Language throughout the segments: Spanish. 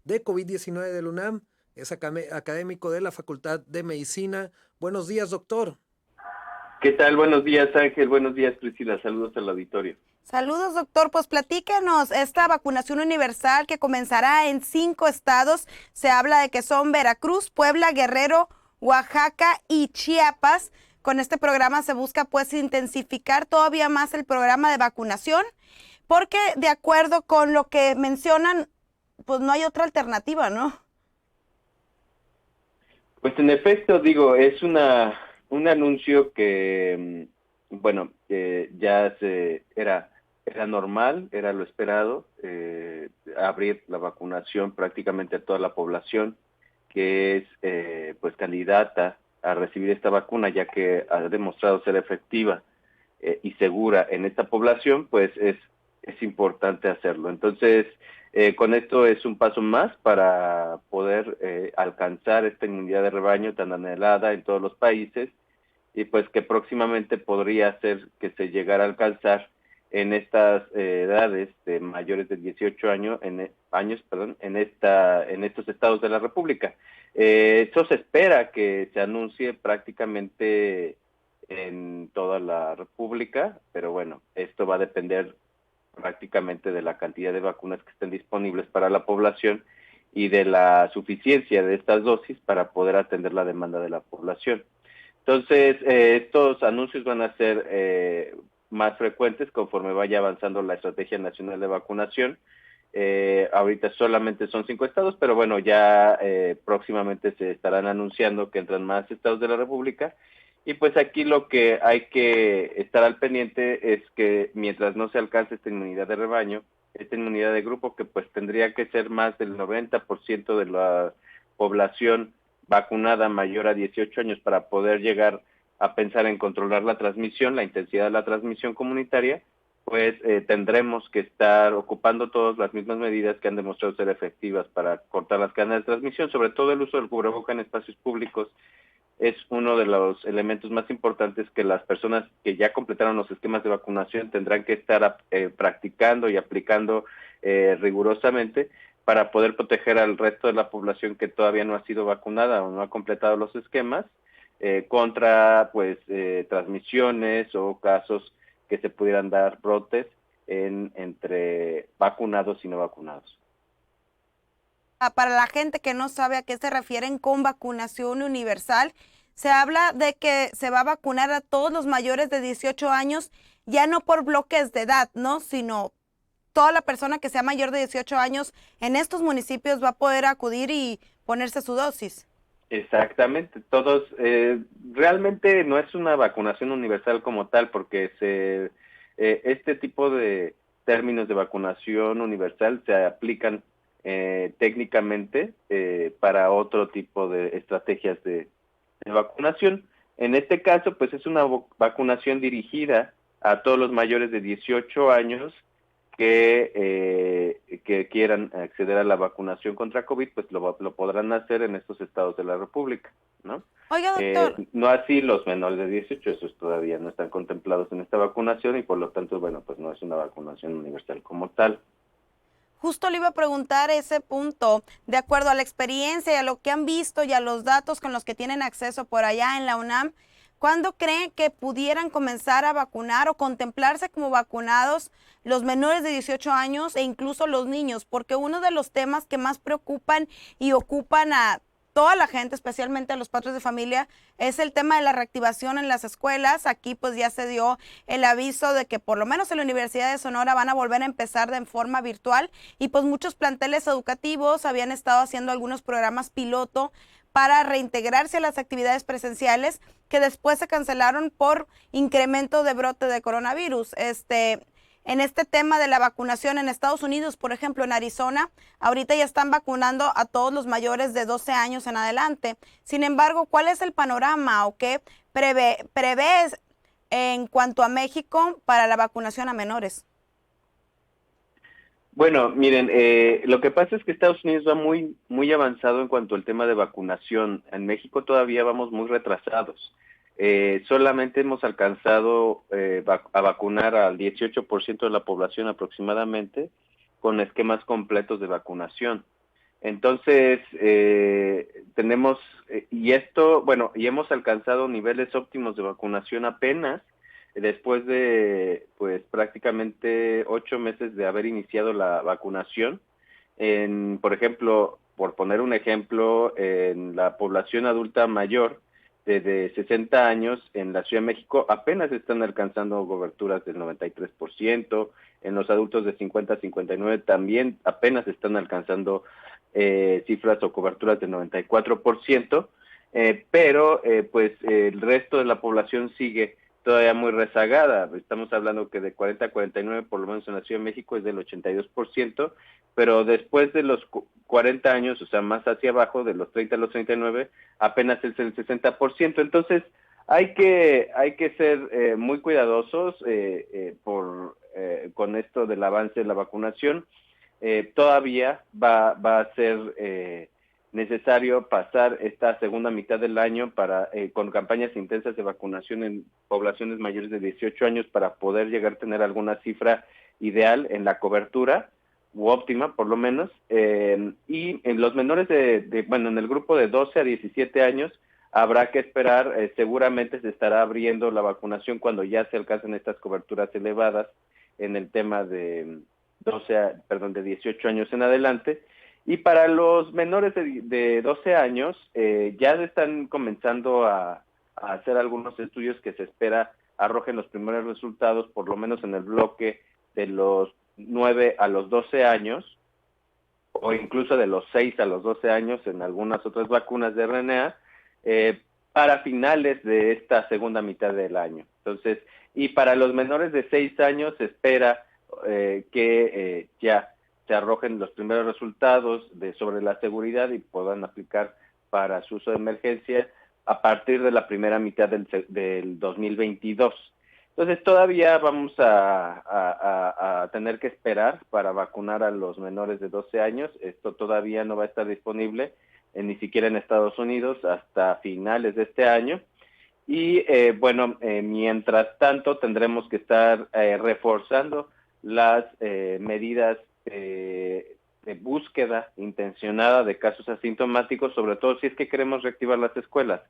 de COVID-19 de la UNAM. Es académico de la Facultad de Medicina. Buenos días, doctor. ¿Qué tal? Buenos días, Ángel. Buenos días, Priscila. Saludos al auditorio. Saludos, doctor. Pues platíquenos, esta vacunación universal que comenzará en 5 estados, se habla de que son Veracruz, Puebla, Guerrero, Oaxaca y Chiapas. Con este programa se busca pues intensificar todavía más el programa de vacunación, porque de acuerdo con lo que mencionan, pues no hay otra alternativa, ¿no? Pues en efecto, digo, es un anuncio que, bueno, era normal, era lo esperado, abrir la vacunación prácticamente a toda la población que es pues candidata a recibir esta vacuna, ya que ha demostrado ser efectiva y segura en esta población, pues es importante hacerlo. Entonces, con esto es un paso más para poder alcanzar esta inmunidad de rebaño tan anhelada en todos los países y pues que próximamente podría ser que se llegara a alcanzar en estas edades de mayores de 18 años, en estos estados de la República. Esto se espera que se anuncie prácticamente en toda la República, pero bueno, esto va a depender prácticamente de la cantidad de vacunas que estén disponibles para la población y de la suficiencia de estas dosis para poder atender la demanda de la población. Entonces, estos anuncios van a ser más frecuentes conforme vaya avanzando la Estrategia Nacional de Vacunación. Ahorita solamente son 5 estados, pero bueno, ya próximamente se estarán anunciando que entran más estados de la República. Y pues aquí lo que hay que estar al pendiente es que mientras no se alcance esta inmunidad de rebaño, esta inmunidad de grupo, que pues tendría que ser más del 90% de la población vacunada mayor a 18 años para poder llegar a pensar en controlar la transmisión, la intensidad de la transmisión comunitaria, pues tendremos que estar ocupando todas las mismas medidas que han demostrado ser efectivas para cortar las cadenas de transmisión, sobre todo el uso del cubreboca en espacios públicos. Es uno de los elementos más importantes que las personas que ya completaron los esquemas de vacunación tendrán que estar practicando y aplicando rigurosamente para poder proteger al resto de la población que todavía no ha sido vacunada o no ha completado los esquemas contra pues transmisiones o casos que se pudieran dar brotes entre vacunados y no vacunados. Para la gente que no sabe a qué se refieren con vacunación universal, se habla de que se va a vacunar a todos los mayores de 18 años, ya no por bloques de edad, ¿no? Sino toda la persona que sea mayor de 18 años en estos municipios va a poder acudir y ponerse su dosis. Exactamente, todos, realmente no es una vacunación universal como tal, porque este tipo de términos de vacunación universal se aplican técnicamente para otro tipo de estrategias de vacunación. En este caso, pues es una vacunación dirigida a todos los mayores de 18 años que quieran acceder a la vacunación contra COVID, pues lo podrán hacer en estos estados de la República, ¿no? Oiga, doctor, No así los menores de 18, esos todavía no están contemplados en esta vacunación y por lo tanto, bueno, pues no es una vacunación universal como tal. justo le iba a preguntar ese punto, de acuerdo a la experiencia y a lo que han visto y a los datos con los que tienen acceso por allá en la UNAM, ¿cuándo creen que pudieran comenzar a vacunar o contemplarse como vacunados los menores de 18 años e incluso los niños? Porque uno de los temas que más preocupan y ocupan a toda la gente, especialmente a los padres de familia, es el tema de la reactivación en las escuelas. Aquí pues ya se dio el aviso de que por lo menos en la Universidad de Sonora van a volver a empezar de forma virtual y pues muchos planteles educativos habían estado haciendo algunos programas piloto para reintegrarse a las actividades presenciales que después se cancelaron por incremento de brote de coronavirus. En este tema de la vacunación en Estados Unidos, por ejemplo, en Arizona, ahorita ya están vacunando a todos los mayores de 12 años en adelante. Sin embargo, ¿cuál es el panorama o qué prevés en cuanto a México para la vacunación a menores? Bueno, miren, lo que pasa es que Estados Unidos va muy avanzado en cuanto al tema de vacunación. En México todavía vamos muy retrasados. Solamente hemos alcanzado a vacunar al 18% de la población aproximadamente con esquemas completos de vacunación. Entonces, tenemos, y hemos alcanzado niveles óptimos de vacunación apenas después de, pues, prácticamente 8 meses de haber iniciado la vacunación. Por ejemplo, por poner un ejemplo, en la población adulta mayor de 60 años en la Ciudad de México apenas están alcanzando coberturas del 93%, en los adultos de 50 a 59 también apenas están alcanzando cifras o coberturas del 94%, pero pues el resto de la población sigue todavía muy rezagada. Estamos hablando que de 40 a 49, por lo menos en la Ciudad de México, es del 82%, pero después de los 40 años, o sea, más hacia abajo, de los 30 a los 39, apenas es el 60%. Entonces, hay que ser muy cuidadosos con esto del avance de la vacunación. Todavía va a ser necesario pasar esta segunda mitad del año con campañas intensas de vacunación en poblaciones mayores de 18 años para poder llegar a tener alguna cifra ideal en la cobertura, u óptima por lo menos, y en los menores en el grupo de 12 a 17 años habrá que esperar, seguramente se estará abriendo la vacunación cuando ya se alcancen estas coberturas elevadas en el tema de 18 años en adelante. Y para los menores de 12 años, ya están comenzando a hacer algunos estudios que se espera arrojen los primeros resultados, por lo menos en el bloque de los 9 a los 12 años, o incluso de los 6 a los 12 años en algunas otras vacunas de RNA, para finales de esta segunda mitad del año. Entonces, y para los menores de 6 años se espera que ya se arrojen los primeros resultados sobre la seguridad y puedan aplicar para su uso de emergencia a partir de la primera mitad del 2022. Entonces todavía vamos a tener que esperar para vacunar a los menores de 12 años. Esto todavía no va a estar disponible ni siquiera en Estados Unidos hasta finales de este año. Y mientras tanto tendremos que estar reforzando las medidas de búsqueda intencionada de casos asintomáticos, sobre todo si es que queremos reactivar las escuelas,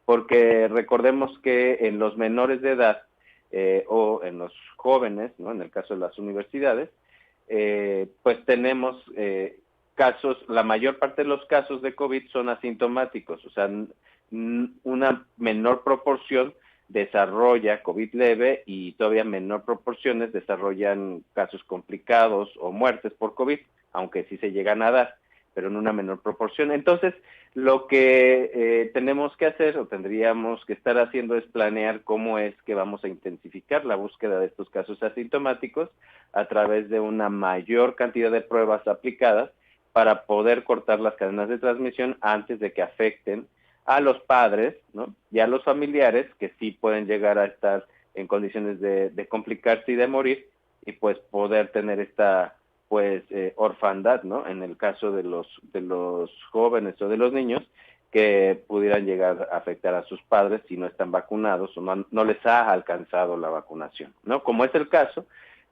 porque recordemos que en los menores de edad o en los jóvenes, ¿no? En el caso de las universidades, pues tenemos casos, la mayor parte de los casos de COVID son asintomáticos, o sea, una menor proporción desarrolla COVID leve y todavía menor proporciones desarrollan casos complicados o muertes por COVID, aunque sí se llegan a dar, pero en una menor proporción. Entonces, lo que tenemos que hacer o tendríamos que estar haciendo es planear cómo es que vamos a intensificar la búsqueda de estos casos asintomáticos a través de una mayor cantidad de pruebas aplicadas para poder cortar las cadenas de transmisión antes de que afecten a los padres, ¿no? Y a los familiares que sí pueden llegar a estar en condiciones de complicarse y de morir, y pues poder tener esta orfandad, ¿no? En el caso de los jóvenes o de los niños que pudieran llegar a afectar a sus padres si no están vacunados o no les ha alcanzado la vacunación, ¿no? Como es el caso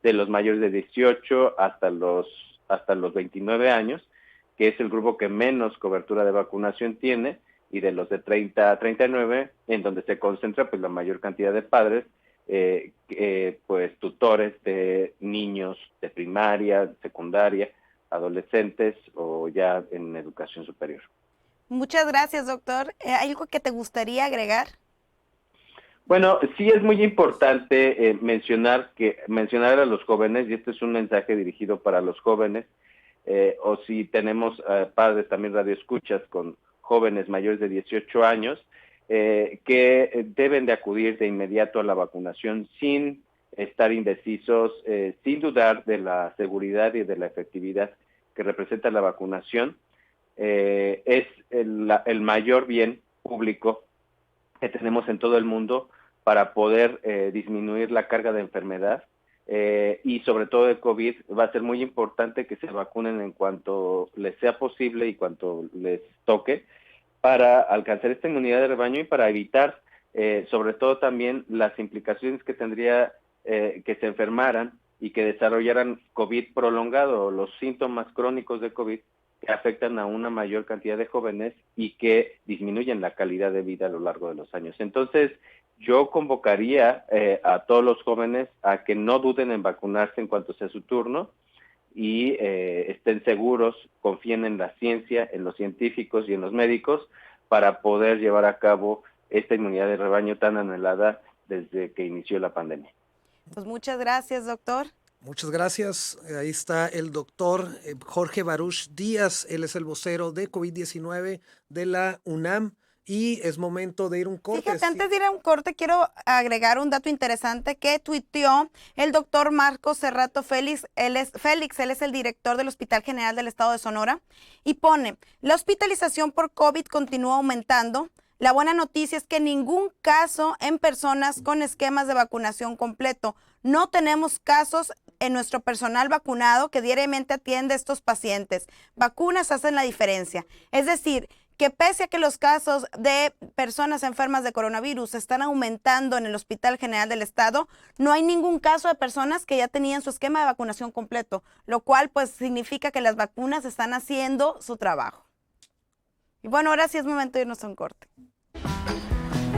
de los mayores de 18 hasta los 29 años, que es el grupo que menos cobertura de vacunación tiene, y de los de 30 a 39, en donde se concentra pues la mayor cantidad de padres, pues tutores de niños de primaria, secundaria, adolescentes o ya en educación superior. Muchas gracias, doctor. ¿Algo que te gustaría agregar? Bueno, sí es muy importante mencionar a los jóvenes, y este es un mensaje dirigido para los jóvenes, o si tenemos padres también radioescuchas con jóvenes mayores de 18 años, que deben de acudir de inmediato a la vacunación sin estar indecisos, sin dudar de la seguridad y de la efectividad que representa la vacunación. Es el mayor bien público que tenemos en todo el mundo para poder disminuir la carga de enfermedad y sobre todo de COVID. Va a ser muy importante que se vacunen en cuanto les sea posible y cuanto les toque para alcanzar esta inmunidad de rebaño y para evitar sobre todo también las implicaciones que tendría que se enfermaran y que desarrollaran COVID prolongado o los síntomas crónicos de COVID que afectan a una mayor cantidad de jóvenes y que disminuyen la calidad de vida a lo largo de los años. Entonces, yo convocaría a todos los jóvenes a que no duden en vacunarse en cuanto sea su turno y estén seguros, confíen en la ciencia, en los científicos y en los médicos para poder llevar a cabo esta inmunidad de rebaño tan anhelada desde que inició la pandemia. Pues muchas gracias, doctor. Muchas gracias. Ahí está el doctor Jorge Baruch Díaz. Él es el vocero de COVID-19 de la UNAM. Y es momento de ir a un corte. Fíjate, antes de ir a un corte, quiero agregar un dato interesante que tuiteó el doctor Marcos Cerrato Félix. Él es el director del Hospital General del Estado de Sonora. Y pone, la hospitalización por COVID continúa aumentando. La buena noticia es que ningún caso en personas con esquemas de vacunación completo. No tenemos casos en nuestro personal vacunado que diariamente atiende a estos pacientes. Vacunas hacen la diferencia. Es decir, que pese a que los casos de personas enfermas de coronavirus están aumentando en el Hospital General del Estado, no hay ningún caso de personas que ya tenían su esquema de vacunación completo, lo cual pues significa que las vacunas están haciendo su trabajo. Y bueno, ahora sí es momento de irnos a un corte.